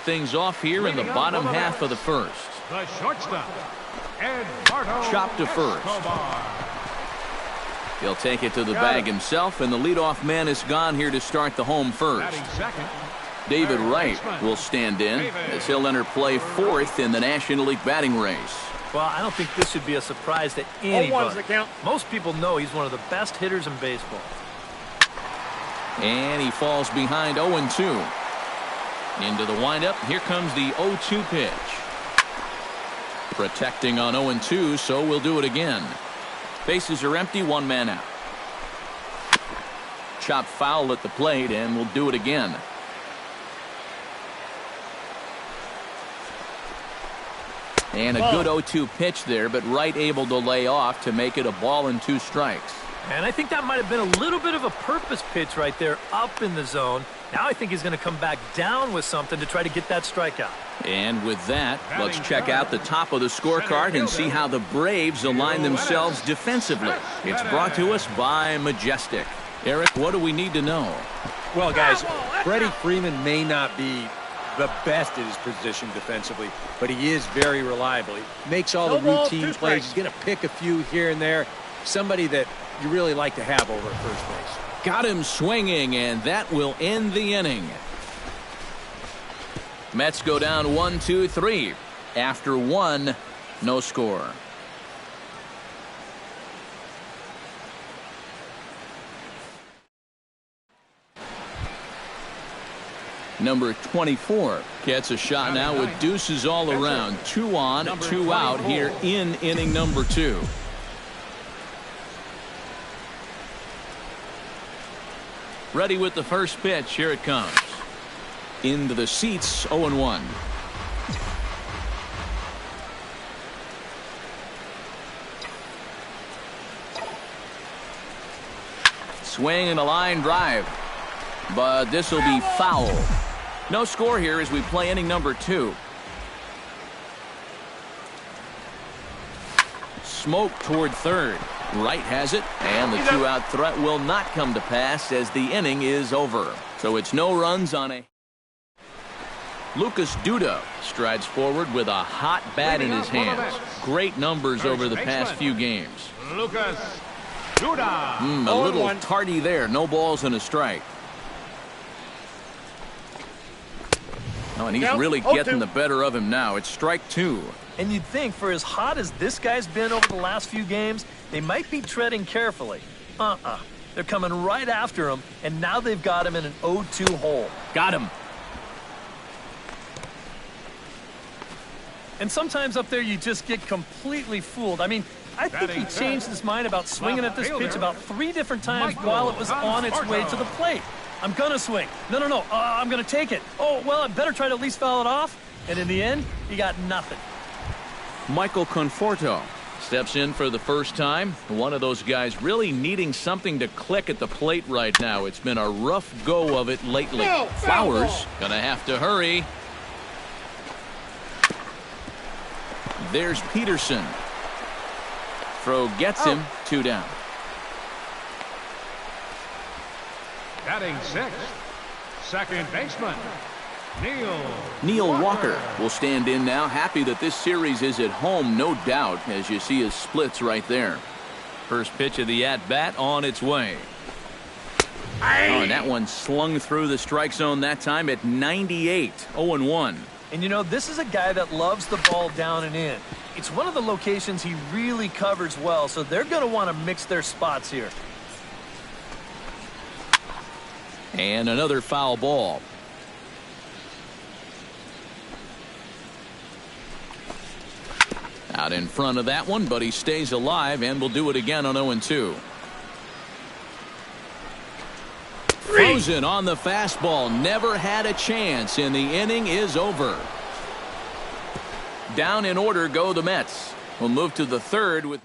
things off here in the bottom half of the first. The shortstop, Chop to first. He'll take it to the bag himself, and the leadoff man is gone here to start the home first. David Wright will stand in as he'll enter play fourth in the National League batting race. Well, I don't think this should be a surprise to anybody. Most people know he's one of the best hitters in baseball. And he falls behind 0-2. Into the windup. Here comes the 0-2 pitch. Protecting on 0-2, so we'll do it again. Bases are empty, one man out. Chop foul at the plate, and we'll do it again. And a good 0-2 pitch there, but Wright able to lay off to make it a ball and 2 strikes. And I think that might have been a little bit of a purpose pitch right there up in the zone. Now I think he's going to come back down with something to try to get that strikeout. And with that, let's check out the top of the scorecard and see how the Braves align themselves defensively. It's brought to us by Majestic. Eric, what do we need to know? Well, guys, Freddie Freeman may not be the best at his position defensively, but he is very reliable. He makes all the routine plays. He's going to pick a few here and there. Somebody that you really like to have over at first base. Got him swinging, and that will end the inning. Mets go down 1-2-3. After 1, no score. Number 24 gets a shot now with deuces all around. 2 on, 2 out here in inning number 2. Ready with the first pitch. Here it comes. Into the seats, 0-1. Swing and a line drive. But this will be foul. No score here as we play inning number 2. Smoke toward third. Wright has it, and the 2-out threat will not come to pass as the inning is over. So it's no runs on a... Lucas Duda strides forward with a hot bat in his hands. Great numbers over the past few games. Lucas Duda. A little tardy there. No balls and a strike. Oh, and he's really getting the better of him now. It's strike 2. And you'd think for as hot as this guy's been over the last few games, they might be treading carefully. They're coming right after him, and now they've got him in an 0-2 hole. Got him. And sometimes up there you just get completely fooled. I mean, I think he changed his mind about swinging at this pitch about 3 different times while it was on its way to the plate. I'm going to swing. No. I'm going to take it. Oh, well, I better try to at least foul it off. And in the end, he got nothing. Michael Conforto steps in for the first time. One of those guys really needing something to click at the plate right now. It's been a rough go of it lately. Flowers going to have to hurry. There's Peterson. Throw gets him. 2 down. Batting 6th, second baseman, Neil Walker will stand in now. Happy that this series is at home, no doubt, as you see his splits right there. First pitch of the at-bat on its way. Oh, and that one slung through the strike zone that time at 98. 0-1. And you know, this is a guy that loves the ball down and in. It's one of the locations he really covers well, so they're going to want to mix their spots here. And another foul ball. Out in front of that one, but he stays alive and will do it again on 0-2. Frozen on the fastball. Never had a chance, and the inning is over. Down in order go the Mets. We'll move to the third with...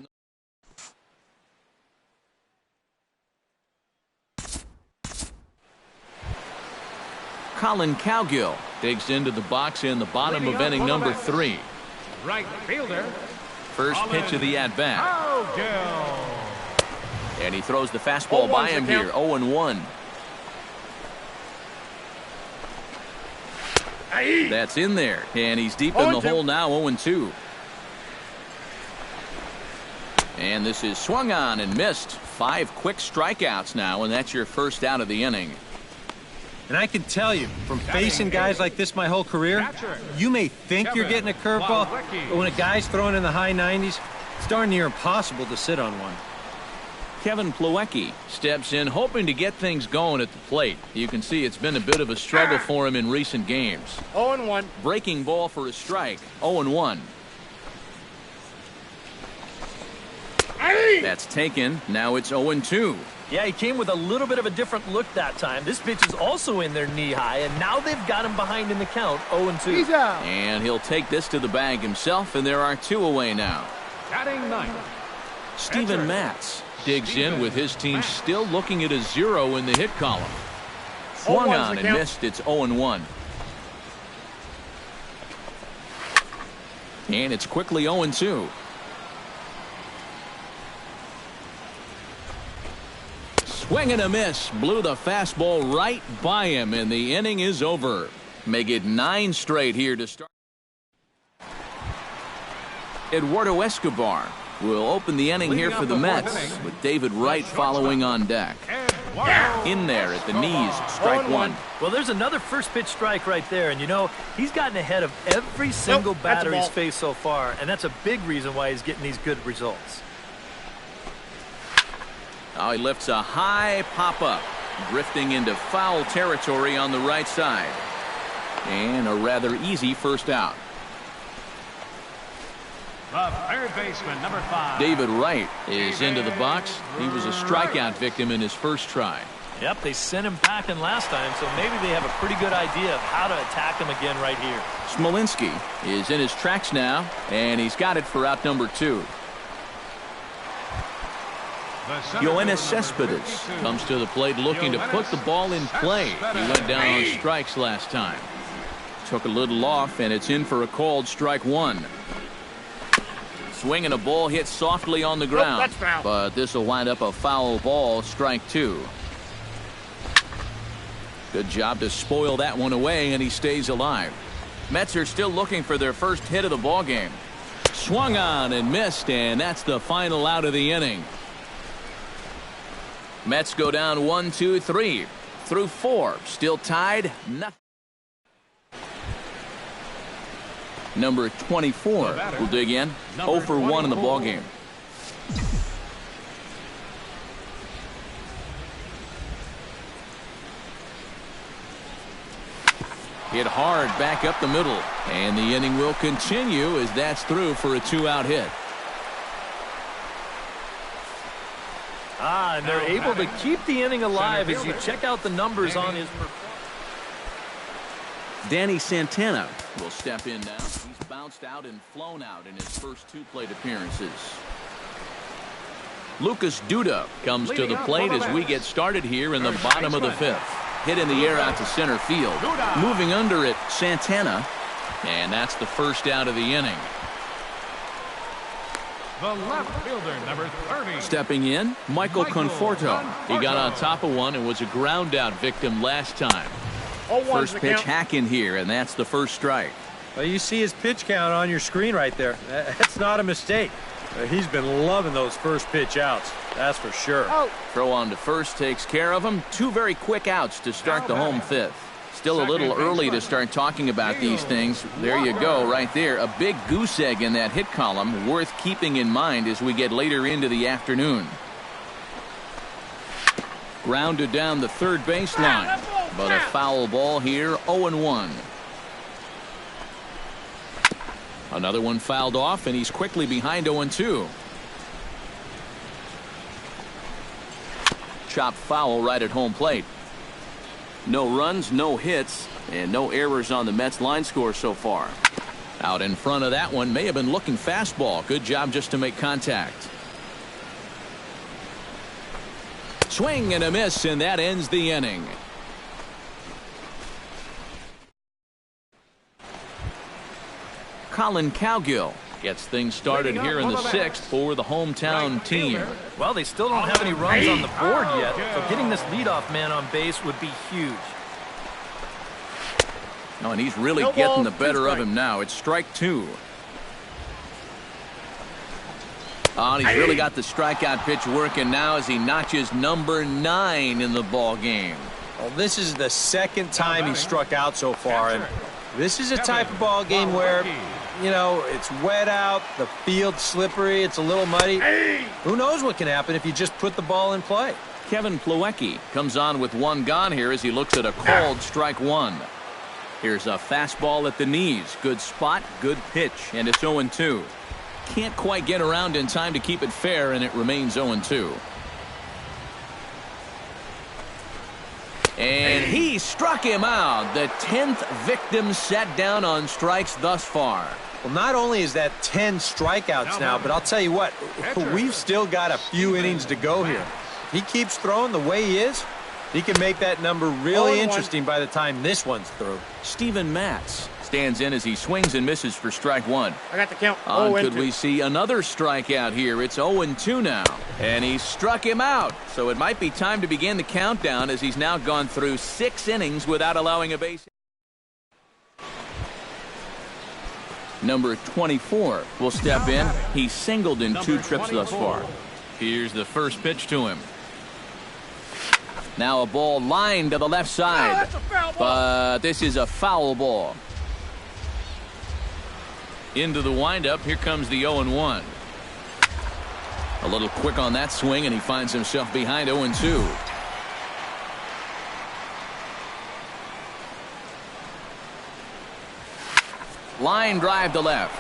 Colin Cowgill digs into the box in the bottom of inning number 3. right fielder. First pitch of the at-bat. And he throws the fastball by him here. 0-1. That's in there, and he's deep in the hole now, 0-2. And this is swung on and missed. 5 quick strikeouts now, and that's your first out of the inning. And I can tell you, from facing guys like this my whole career, you may think you're getting a curveball, but when a guy's throwing in the high 90s, it's darn near impossible to sit on one. Kevin Plawecki steps in, hoping to get things going at the plate. You can see it's been a bit of a struggle for him in recent games. 0-1. Breaking ball for a strike. 0-1. That's taken. Now it's 0-2. Yeah, he came with a little bit of a different look that time. This pitch is also in there knee-high, and now they've got him behind in the count, 0-2. He's out. And he'll take this to the bag himself, and there are 2 away now. Batting 9th. Steven Matz digs in with his team still looking at a 0 in the hit column. Swung on and missed. It's 0-1. And it's quickly 0-2. Swing and a miss. Blew the fastball right by him, and the inning is over. Make it 9 straight here to start. Eduardo Escobar will open the inning here for the Mets, with David Wright following on deck. In there at the knees, strike 1. Well, there's another first pitch strike right there, and you know, he's gotten ahead of every single batter he's faced so far, and that's a big reason why he's getting these good results. Now he lifts a high pop-up, drifting into foul territory on the right side. And a rather easy first out. The third baseman, number 5. David Wright is into the box. He was a strikeout victim in his first try. Yep, they sent him packing last time, so maybe they have a pretty good idea of how to attack him again right here. Smolinski is in his tracks now, and he's got it for out number 2. Yoenis Cespedes comes to the plate looking to put the ball in play. He went down on strikes last time. Took a little off, and it's in for a called strike 1. Swing and a ball hit softly on the ground, but this will wind up a foul ball, strike 2. Good job to spoil that one away, and he stays alive. Mets are still looking for their first hit of the ball game. Swung on and missed, and that's the final out of the inning. Mets go down 1, 2, 3 through 4. Still tied. Nothing. Number 24 will dig in. 0 for 1 in the ball game. Hit hard back up the middle, and the inning will continue as that's through for a 2-out hit. And they're able to keep the inning alive as you check out the numbers on his performance. Danny Santana will step in now. He's bounced out and flown out in his first 2 plate appearances. Lucas Duda comes to the plate as we get started here in the bottom of the 5th. Hit in the air out to center field. Moving under it, Santana. And that's the first out of the inning. The left fielder, number 30. Stepping in, Michael Conforto. He got on top of one and was a ground out victim last time. First pitch hack in here, and that's the first strike. Well, you see his pitch count on your screen right there. That's not a mistake. He's been loving those first pitch outs. That's for sure. Throw on to first takes care of him. 2 very quick outs to start the home 5th. Still a little early to start talking about these things. There you go, right there. A big goose egg in that hit column, worth keeping in mind as we get later into the afternoon. Grounded down the third baseline, but a foul ball here, 0-1. Another one fouled off, and he's quickly behind 0-2. Chop foul right at home plate. No runs, no hits, and no errors on the Mets line score so far. Out in front of that one, may have been looking fastball. Good job just to make contact. Swing and a miss, and that ends the inning. Colin Cowgill gets things started here in the 6th for the hometown team. Well, they still don't have any runs on the board yet, so getting this leadoff man on base would be huge. Oh, and he's really getting the better of him now. It's strike 2. Oh, and he's really got the strikeout pitch working now as he notches number 9 in the ball game. Well, this is the second time he struck out so far, and this is a type of ball game where, you know, it's wet out, the field's slippery, it's a little muddy. Who knows what can happen if you just put the ball in play? Kevin Plawecki comes on with 1 gone here as he looks at a called strike 1. Here's a fastball at the knees. Good spot, good pitch, and it's 0-2. Can't quite get around in time to keep it fair, and it remains 0-2. And he struck him out. The 10th victim set down on strikes thus far. Well, not only is that 10 strikeouts now, but I'll tell you what, we've still got a few innings to go here. If he keeps throwing the way he is, he can make that number really interesting by the time this one's through. Steven Matz stands in as he swings and misses for strike 1. I got the count. Could we see another strikeout here? It's 0-2 now. And he struck him out. So it might be time to begin the countdown as he's now gone through 6 innings without allowing a base. Number 24 will step in. He's singled in 2 trips thus far. Here's the first pitch to him. Now a ball lined to the left side. But this is a foul ball. Into the windup. Here comes the 0-1. A little quick on that swing, and he finds himself behind 0-2. Line drive to left.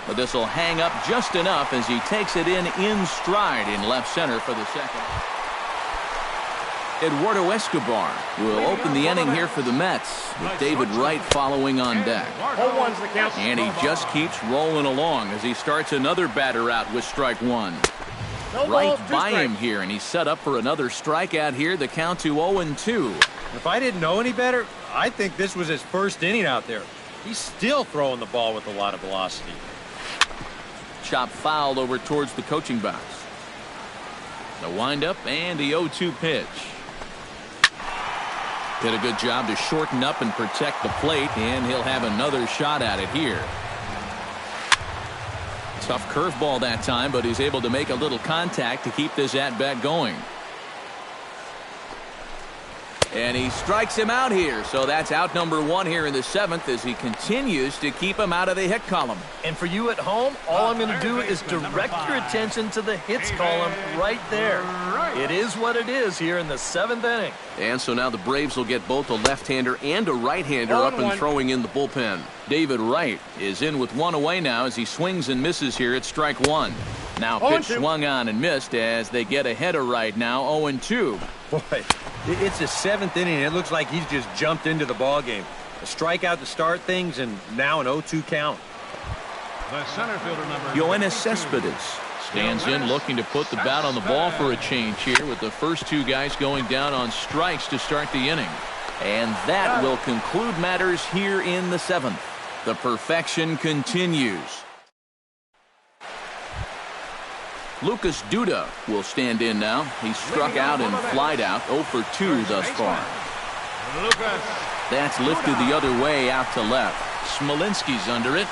But this will hang up just enough as he takes it in stride in left center for the second. Eduardo Escobar will open the inning here for the Mets, with David Wright following on deck. And he just keeps rolling along as he starts another batter out with strike 1. Right by him here, and he's set up for another strikeout here. The count to 0-2. If I didn't know any better, I think this was his first inning out there. He's still throwing the ball with a lot of velocity. Chop fouled over towards the coaching box. The windup and the 0-2 pitch. Did a good job to shorten up and protect the plate, and he'll have another shot at it here. Tough curveball that time, but he's able to make a little contact to keep this at-bat going. And he strikes him out here, so that's out number 1 here in the 7th as he continues to keep him out of the hit column. And for you at home, all I'm going to do is direct your attention to the hits column right there. It is what it is here in the 7th inning. And so now the Braves will get both a left-hander and a right-hander up and throwing in the bullpen. David Wright is in with 1 away now as he swings and misses here at strike 1. Now pitch swung on and missed as they get ahead of Wright now 0-2. Boy, it's the 7th inning. It looks like he's just jumped into the ball game. A strikeout to start things, and now an 0-2 count. The center fielder number Yoenis Cespedes stands in looking to put the bat on the ball for a change here with the first 2 guys going down on strikes to start the inning. And that will conclude matters here in the 7th. The perfection continues. Lucas Duda will stand in now. He's struck out and flied out 0 for 2 thus far. That's lifted the other way out to left. Smolinski's under it.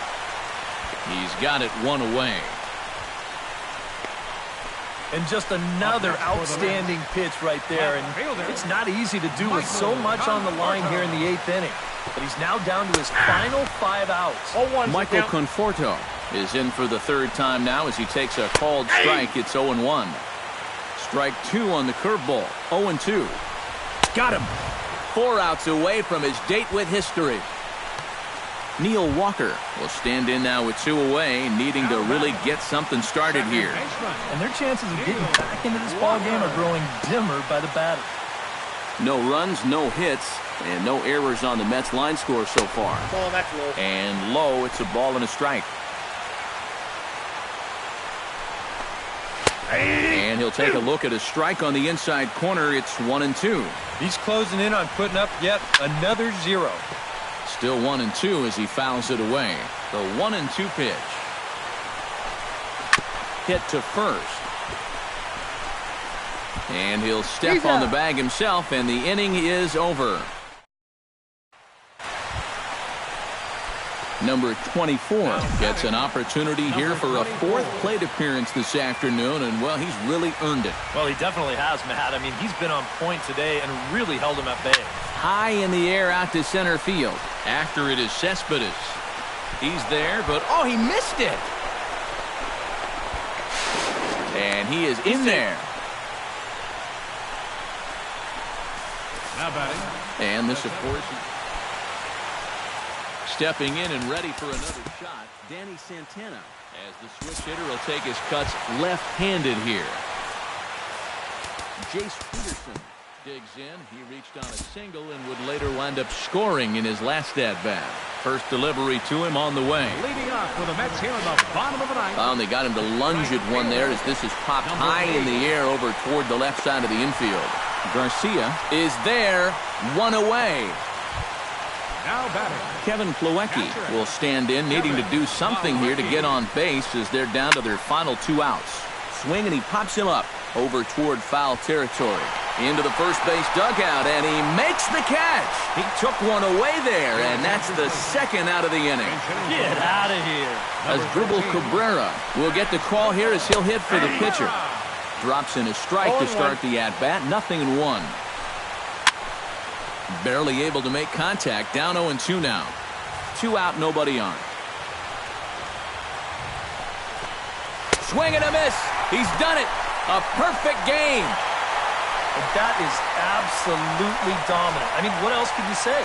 He's got it 1 away. And just another outstanding pitch right there. And it's not easy to do with so much on the line here in the 8th inning. But he's now down to his final 5 outs. Michael Conforto is in for the 3rd time now as he takes a called strike. It's 0-1. Strike 2 on the curveball. 0-2. Got him. 4 outs away from his date with history. Neil Walker will stand in now with 2 away, needing to really get something started here. And their chances of getting back into this ball game are growing dimmer by the batter. No runs, no hits, and no errors on the Mets line score so far. Oh, that's low. And low, it's a ball and a strike. And he'll take a look at a strike on the inside corner. It's 1-2. He's closing in on putting up yet another 0. Still 1-2 as he fouls it away. The 1-2 pitch. Hit to first. And he'll step on the bag himself, and the inning is over. Number 24 gets an opportunity here for a fourth plate appearance this afternoon, and, well, he's really earned it. Well, he definitely has, Matt. I mean, he's been on point today and really held him at bay. High in the air out to center field. After it is Cespedes. He's there, but, oh, he missed it. And he is in there. Now batting. And this, of course, stepping in and ready for another shot, Danny Santana, as the switch hitter will take his cuts left-handed here. Jace Peterson digs in. He reached on a single and would later wind up scoring in his last at-bat. First delivery to him on the way. Leading off for the Mets here in the bottom of the ninth. Oh, and they got him to lunge at one there as this is popped high in the air over toward the left side of the infield. Garcia is there, one away. Now batting. Kevin Plawecki will stand in, needing to do something here to get on base as they're down to their final 2 outs. Swing, and he pops him up over toward foul territory. Into the first base dugout, and he makes the catch. He took one away there, and that's the second out of the inning. Get out of here. Asdrubal Cabrera will get the call here as he'll hit for the pitcher. Drops in a strike to start the at-bat. 0-1. Barely able to make contact. Down 0-2 now. 2 out, nobody on. Swing and a miss. He's done it. A perfect game. And that is absolutely dominant. I mean, what else could you say?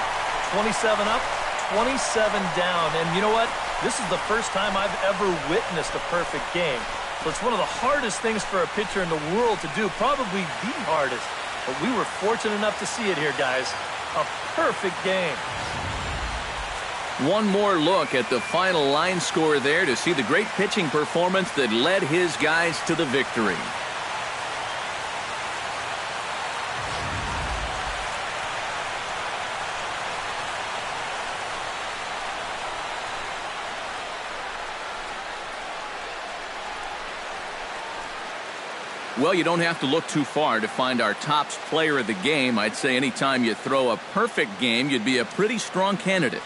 27 up, 27 down. And you know what? This is the first time I've ever witnessed a perfect game. So it's one of the hardest things for a pitcher in the world to do, probably the hardest. But we were fortunate enough to see it here, guys. A perfect game. One more look at the final line score there to see the great pitching performance that led his guys to the victory. Well, you don't have to look too far to find our top player of the game. I'd say anytime you throw a perfect game, you'd be a pretty strong candidate.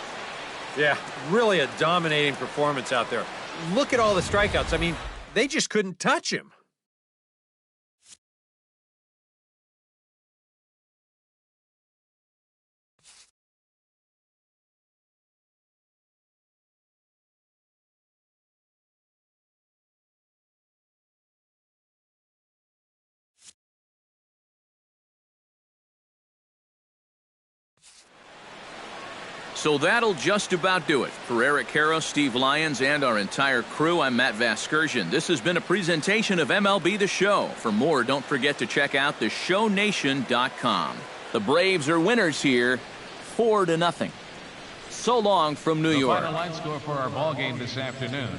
Yeah, really a dominating performance out there. Look at all the strikeouts. I mean, they just couldn't touch him. So that'll just about do it. For Eric Harrow, Steve Lyons, and our entire crew, I'm Matt Vasgersian. This has been a presentation of MLB The Show. For more, don't forget to check out theshownation.com. The Braves are winners here, 4-0. So long from New York. The final line score for our ball game this afternoon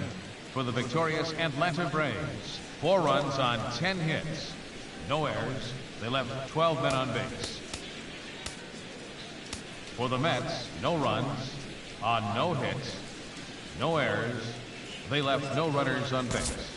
for the victorious Atlanta Braves. 4 runs on 10 hits. No errors. They left 12 men on base. For the Mets, no runs on no hits, no errors. They left no runners on base.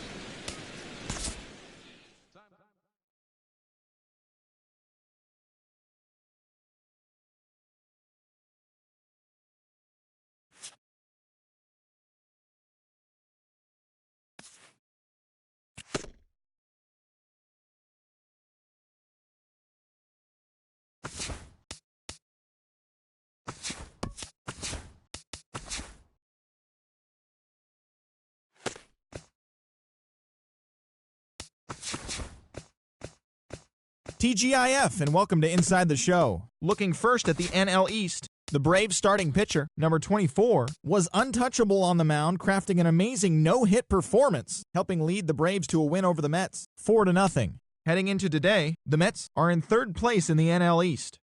TGIF, and welcome to Inside the Show. Looking first at the NL East, the Braves starting pitcher, number 24, was untouchable on the mound, crafting an amazing no-hit performance, helping lead the Braves to a win over the Mets, 4-0. Heading into today, the Mets are in third place in the NL East.